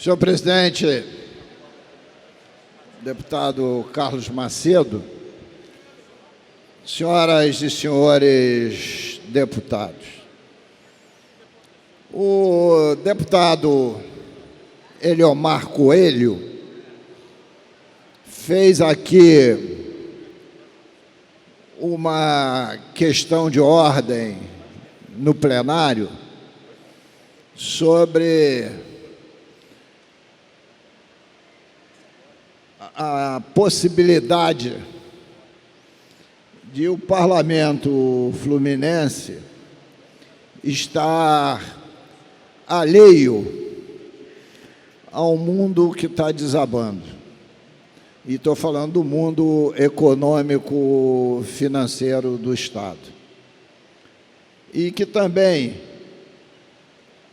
Senhor presidente, deputado Carlos Macedo, senhoras e senhores deputados, o deputado Eliomar Coelho fez aqui uma questão de ordem no plenário sobre a possibilidade de o parlamento fluminense estar alheio ao mundo que está desabando. E estou falando do mundo econômico financeiro do Estado. E que também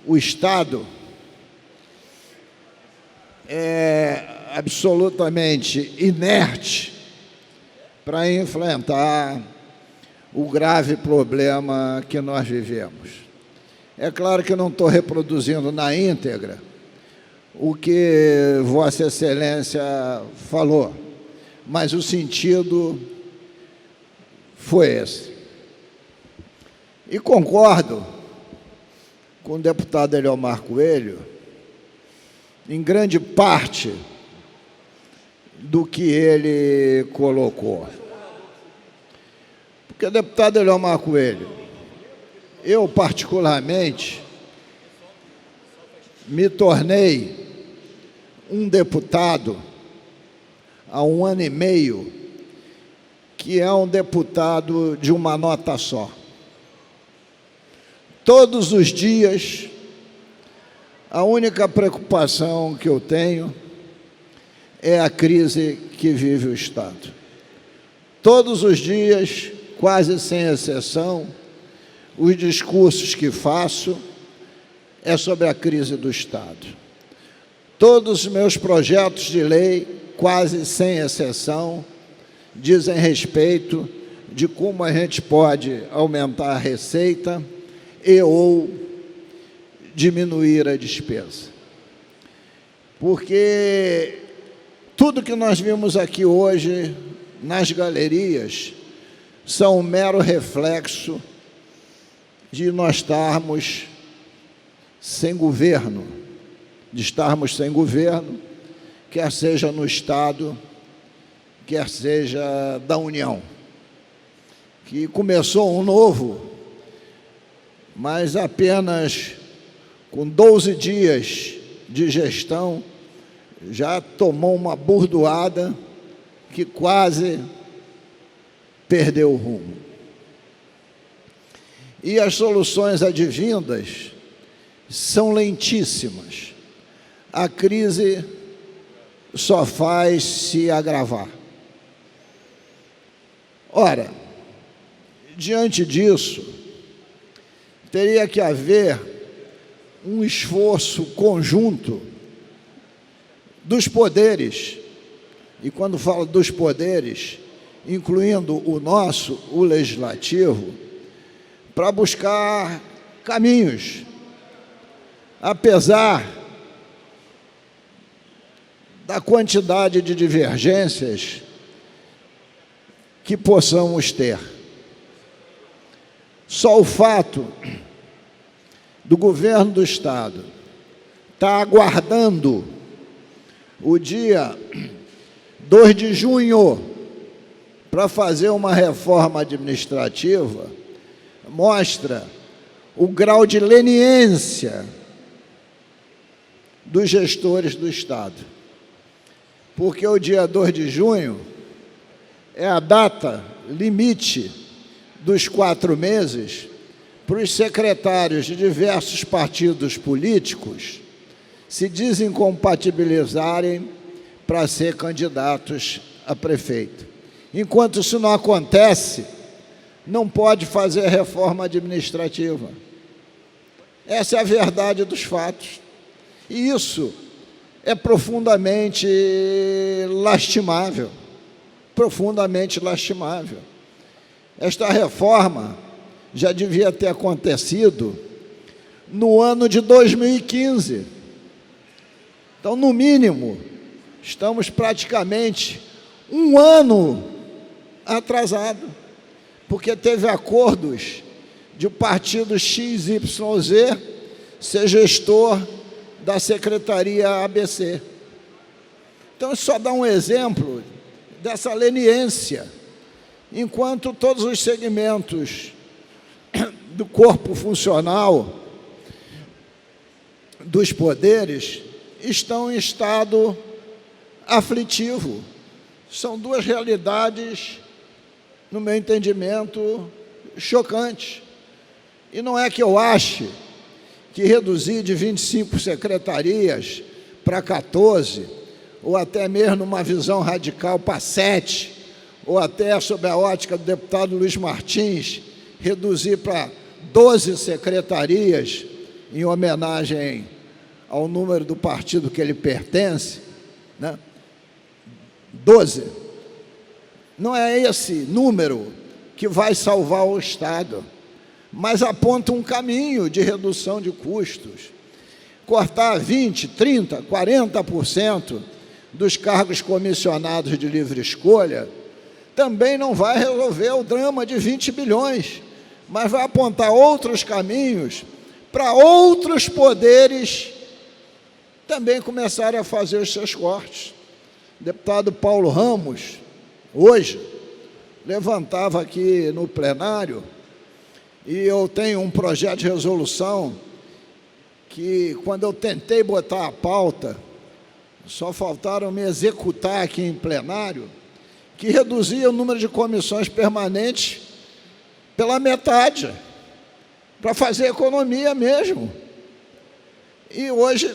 o Estado é absolutamente inerte para enfrentar o grave problema que nós vivemos. É claro que não estou reproduzindo na íntegra o que Vossa Excelência falou, mas o sentido foi esse. E concordo com o deputado Eliomar Coelho em grande parte do que ele colocou. Porque, deputado Eliomar Coelho, eu particularmente me tornei um deputado há 1 ano e meio, que é um deputado de uma nota só. Todos os dias, a única preocupação que eu tenho é a crise que vive o Estado. Todos os dias, quase sem exceção, os discursos que faço é sobre a crise do Estado. Todos os meus projetos de lei, quase sem exceção, dizem respeito de como a gente pode aumentar a receita e ou diminuir a despesa. Porque tudo que nós vimos aqui hoje nas galerias são um mero reflexo de nós estarmos sem governo, quer seja no Estado, quer seja da União, que começou um novo, mas apenas com 12 dias de gestão, já tomou uma burdoada que quase perdeu o rumo. E as soluções advindas são lentíssimas. A crise só faz se agravar. Ora, diante disso, teria que haver um esforço conjunto dos poderes, e quando falo dos poderes, incluindo o nosso, o legislativo, para buscar caminhos, apesar da quantidade de divergências que possamos ter. Só o fato do governo do Estado estar aguardando o dia 2 de junho para fazer uma reforma administrativa mostra o grau de leniência dos gestores do Estado. Porque o dia 2 de junho é a data limite dos 4 meses para os secretários de diversos partidos políticos se desincompatibilizarem para ser candidatos a prefeito. Enquanto isso não acontece, não pode fazer reforma administrativa. Essa é a verdade dos fatos. E isso é profundamente lastimável, profundamente lastimável. Esta reforma já devia ter acontecido no ano de 2015. Então, no mínimo, estamos praticamente um ano atrasado, porque teve acordos de o partido XYZ ser gestor da Secretaria ABC. Então, isso só dá um exemplo dessa leniência, enquanto todos os segmentos do corpo funcional dos poderes estão em estado aflitivo. São duas realidades, no meu entendimento, chocantes. E não é que eu ache que reduzir de 25 secretarias para 14, ou até mesmo numa visão radical para 7, ou até, sob a ótica do deputado Luiz Martins, reduzir para 12 secretarias, em homenagem ao número do partido que ele pertence, né? 12. Não é esse número que vai salvar o Estado, mas aponta um caminho de redução de custos. Cortar 20%, 30%, 40% dos cargos comissionados de livre escolha também não vai resolver o drama de 20 bilhões, mas vai apontar outros caminhos para outros poderes também começarem a fazer os seus cortes. O deputado Paulo Ramos, hoje, levantava aqui no plenário, e eu tenho um projeto de resolução que, quando eu tentei botar a pauta, só faltaram me executar aqui em plenário, que reduzia o número de comissões permanentes pela metade, para fazer economia mesmo. E hoje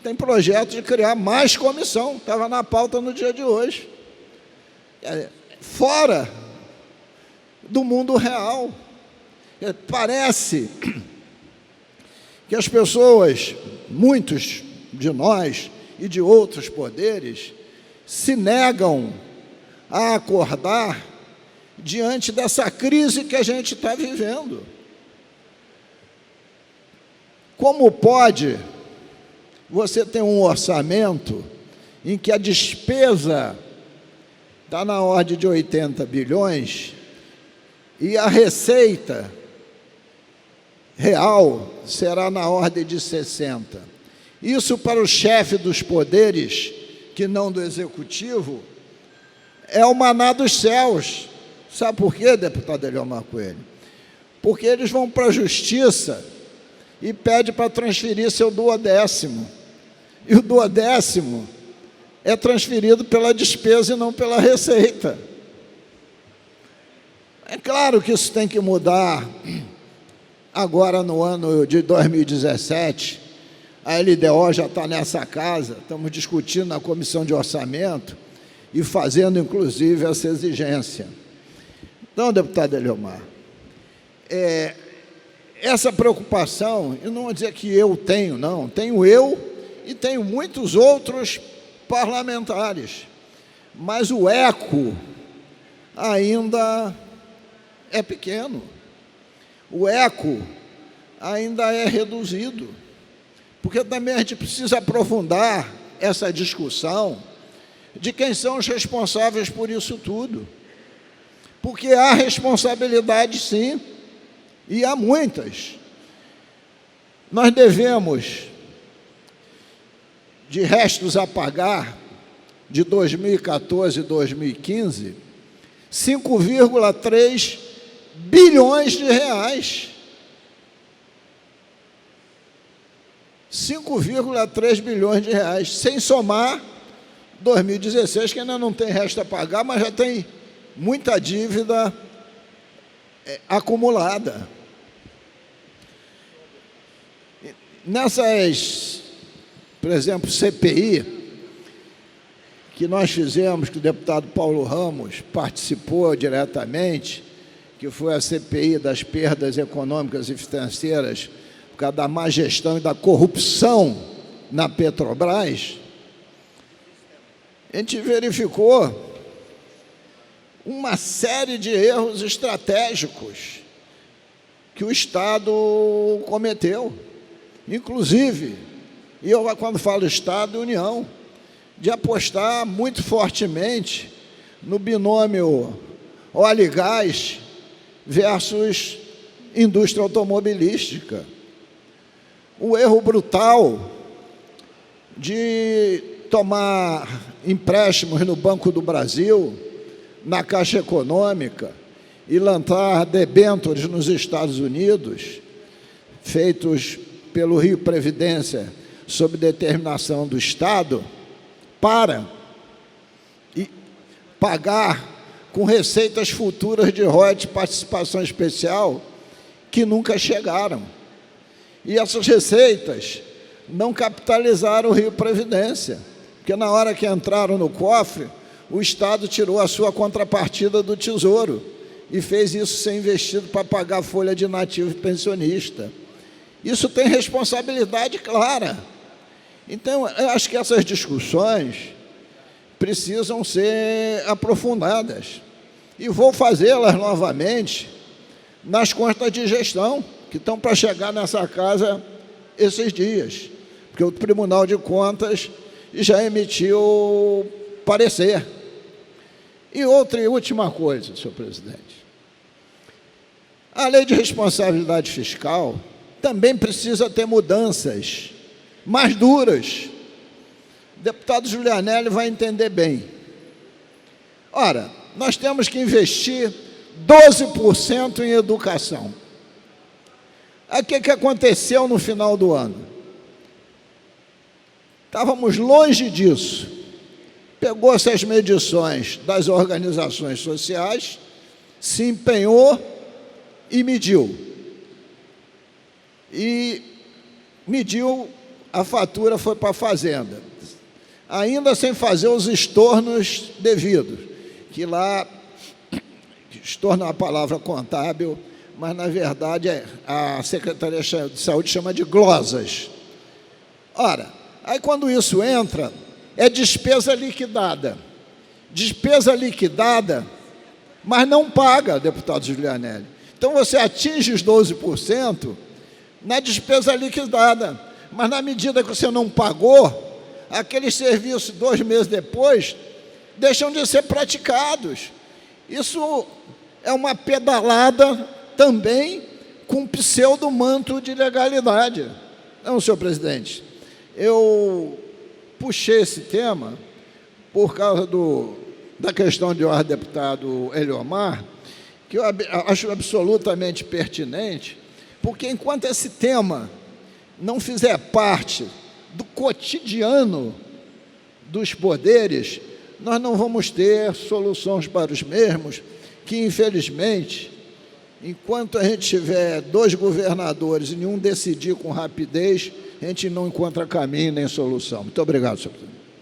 tem projeto de criar mais comissão, estava na pauta no dia de hoje. Fora do mundo real. Parece que as pessoas, muitos de nós e de outros poderes, se negam a acordar diante dessa crise que a gente está vivendo. Como pode você ter um orçamento em que a despesa está na ordem de 80 bilhões e a receita real será na ordem de 60? Isso, para o chefe dos poderes, que não do executivo, é o maná dos céus. Sabe por quê, deputado Eliomar Coelho? Porque eles vão para a justiça e pedem para transferir seu duodécimo. E o duodécimo é transferido pela despesa e não pela receita. É claro que isso tem que mudar. Agora, no ano de 2017, a LDO já está nessa casa, estamos discutindo na comissão de orçamento e fazendo, inclusive, essa exigência. Então, deputado Eliomar, essa preocupação, eu não vou dizer que eu tenho, não, tenho eu e tenho muitos outros parlamentares, mas o eco ainda é pequeno, o eco ainda é reduzido, porque também a gente precisa aprofundar essa discussão de quem são os responsáveis por isso tudo, porque há responsabilidade, sim, e há muitas. Nós devemos, de restos a pagar, de 2014 e 2015, 5,3 bilhões de reais. 5,3 bilhões de reais, sem somar 2016, que ainda não tem resto a pagar, mas já tem muita dívida acumulada. Nessas, por exemplo, CPI, que nós fizemos, que o deputado Paulo Ramos participou diretamente, que foi a CPI das perdas econômicas e financeiras por causa da má gestão e da corrupção na Petrobras, a gente verificou uma série de erros estratégicos que o Estado cometeu, inclusive e eu, quando falo Estado e União, de apostar muito fortemente no binômio óleo e gás versus indústria automobilística. O erro brutal de tomar empréstimos no Banco do Brasil, na Caixa Econômica, e lançar debêntures nos Estados Unidos, feitos pelo Rio Previdência, sob determinação do Estado, para pagar com receitas futuras de royalties de participação especial que nunca chegaram. E essas receitas não capitalizaram o Rio Previdência, porque na hora que entraram no cofre, o Estado tirou a sua contrapartida do Tesouro e fez isso ser investido para pagar a folha de nativo e pensionista. Isso tem responsabilidade clara. Então, eu acho que essas discussões precisam ser aprofundadas. E vou fazê-las novamente nas contas de gestão, que estão para chegar nessa casa esses dias, porque o Tribunal de Contas já emitiu parecer. E outra e última coisa, senhor presidente. A lei de responsabilidade fiscal também precisa ter mudanças mais duras. O deputado Julianelli vai entender bem. Ora, nós temos que investir 12% em educação. Aí o que aconteceu no final do ano? Estávamos longe disso. Pegou-se as medições das organizações sociais, se empenhou e mediu. E mediu, a fatura foi para a Fazenda, ainda sem fazer os estornos devidos, que lá, estorno é uma palavra contábil, mas, na verdade, a Secretaria de Saúde chama de glosas. Ora, aí quando isso entra, é despesa liquidada. Despesa liquidada, mas não paga, deputado Julianelli. Então, você atinge os 12% na despesa liquidada, mas na medida que você não pagou, aqueles serviços, 2 meses depois, deixam de ser praticados. Isso é uma pedalada também com pseudo-manto de legalidade. Não, senhor presidente, eu puxei esse tema por causa da questão de ordem do deputado Eliomar, que eu acho absolutamente pertinente, porque enquanto esse tema não fizer parte do cotidiano dos poderes, nós não vamos ter soluções para os mesmos, que, infelizmente, enquanto a gente tiver 2 governadores e nenhum decidir com rapidez, a gente não encontra caminho nem solução. Muito obrigado, senhor presidente.